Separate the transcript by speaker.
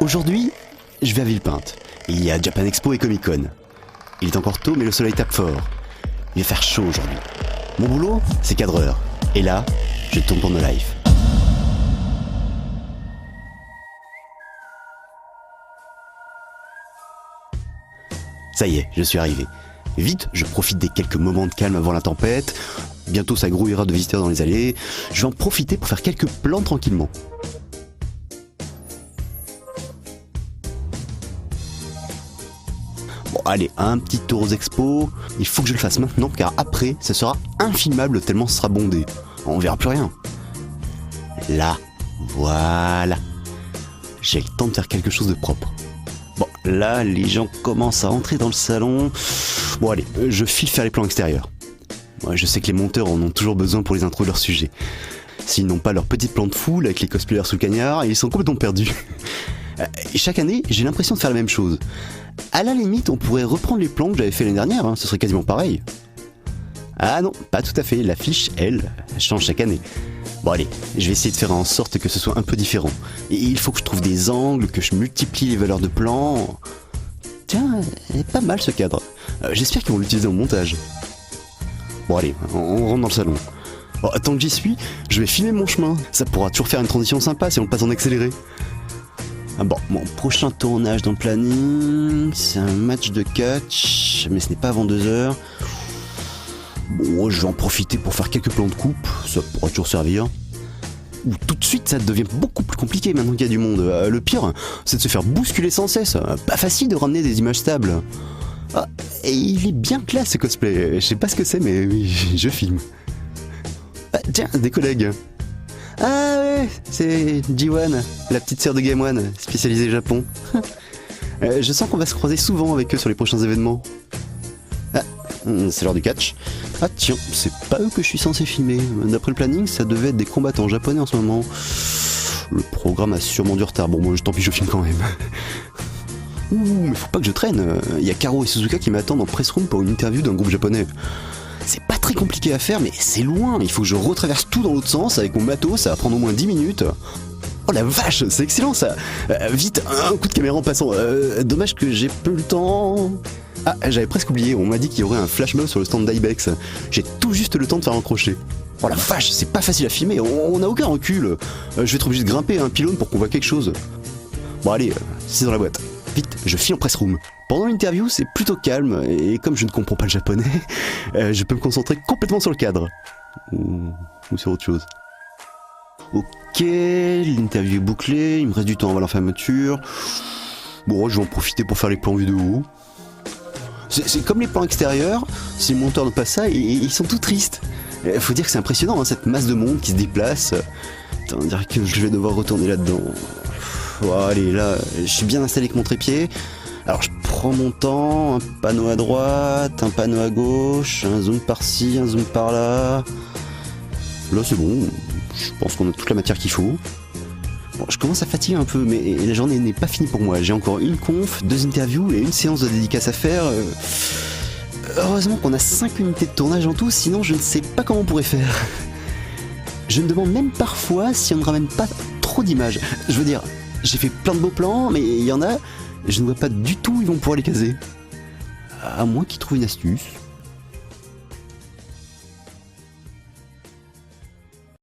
Speaker 1: Aujourd'hui, je vais à Villepinte. Il y a Japan Expo et Comic Con. Il est encore tôt, mais le soleil tape fort. Il va faire chaud aujourd'hui. Mon boulot, c'est cadreur. Et là, je tourne pour No Life. Ça y est, je suis arrivé. Vite, je profite des quelques moments de calme avant la tempête. Bientôt, ça grouillera de visiteurs dans les allées. Je vais en profiter pour faire quelques plans tranquillement. Bon, allez, un petit tour aux expos. Il faut que je le fasse maintenant, car après, ça sera infilmable tellement ce sera bondé. On verra plus rien. Là, voilà. J'ai le temps de faire quelque chose de propre. Bon, là, les gens commencent à entrer dans le salon. Bon, allez, je file faire les plans extérieurs. Ouais, je sais que les monteurs en ont toujours besoin pour les intros de leur sujet. S'ils n'ont pas leur petite plan de foule avec les cosplayers sous le cagnard, ils sont complètement perdus. Et chaque année, j'ai l'impression de faire la même chose. À la limite, on pourrait reprendre les plans que j'avais fait l'année dernière, hein, ce serait quasiment pareil. Ah non, pas tout à fait, l'affiche, elle change chaque année. Bon allez, je vais essayer de faire en sorte que ce soit un peu différent. Et il faut que je trouve des angles, que je multiplie les valeurs de plan. Tiens, elle est pas mal ce cadre. J'espère qu'ils vont l'utiliser au montage. Bon allez, on rentre dans le salon. Bon, tant que j'y suis, je vais filmer mon chemin. Ça pourra toujours faire une transition sympa si on le passe en accéléré. Ah bon, mon prochain tournage dans le planning, c'est un match de catch, mais ce n'est pas avant 2 heures. Bon, je vais en profiter pour faire quelques plans de coupe, ça pourra toujours servir. Ou tout de suite, ça devient beaucoup plus compliqué maintenant qu'il y a du monde. Le pire, c'est de se faire bousculer sans cesse. Pas facile de ramener des images stables. Ah, et il est bien classe ce cosplay. Je sais pas ce que c'est, mais oui, je filme. Ah, tiens, des collègues. Ah ouais, c'est Jiwan, la petite sœur de Game One, spécialisée Japon. Je sens qu'on va se croiser souvent avec eux sur les prochains événements. Ah, c'est l'heure du catch. Ah tiens, c'est pas eux que je suis censé filmer. D'après le planning, ça devait être des combattants japonais en ce moment. Le programme a sûrement du retard. Bon, moi, tant pis, je filme quand même. Ouh, mais faut pas que je traîne. Il y a Karo et Suzuka qui m'attendent en press room pour une interview d'un groupe japonais. C'est pas très compliqué à faire, mais c'est loin. Il faut que je retraverse tout dans l'autre sens avec mon bateau. Ça va prendre au moins 10 minutes. Oh la vache, c'est excellent ça. Vite, un coup de caméra en passant. Dommage que j'ai peu le temps. Ah, j'avais presque oublié, on m'a dit qu'il y aurait un flash mob sur le stand d'Ibex. J'ai tout juste le temps de faire un crochet. Oh la vache, c'est pas facile à filmer, on n'a aucun recul. Je vais être obligé de grimper à un pylône pour qu'on voit quelque chose. Bon allez, c'est dans la boîte. Vite, je file en press room. Pendant l'interview, c'est plutôt calme, et comme je ne comprends pas le japonais, je peux me concentrer complètement sur le cadre. Ou sur autre chose. Ok, l'interview est bouclée, il me reste du temps avant la fermeture. Bon, je vais en profiter pour faire les plans vus de haut. C'est comme les plans extérieurs, si les monteurs n'ont pas ça, ils sont tout tristes. Faut dire que c'est impressionnant, hein, cette masse de monde qui se déplace. Attends, on dirait que je vais devoir retourner là-dedans. Oh, allez, là, je suis bien installé avec mon trépied. Alors je prends mon temps, un panneau à droite, un panneau à gauche, un zoom par-ci, un zoom par-là. Là c'est bon, je pense qu'on a toute la matière qu'il faut. Bon, je commence à fatiguer un peu, mais la journée n'est pas finie pour moi. J'ai encore une conf, 2 interviews et une séance de dédicace à faire. Heureusement qu'on a 5 unités de tournage en tout, sinon je ne sais pas comment on pourrait faire. Je me demande même parfois si on ne ramène pas trop d'images. Je veux dire, j'ai fait plein de beaux plans, mais il y en a, je ne vois pas du tout où ils vont pouvoir les caser. À moins qu'ils trouvent une astuce.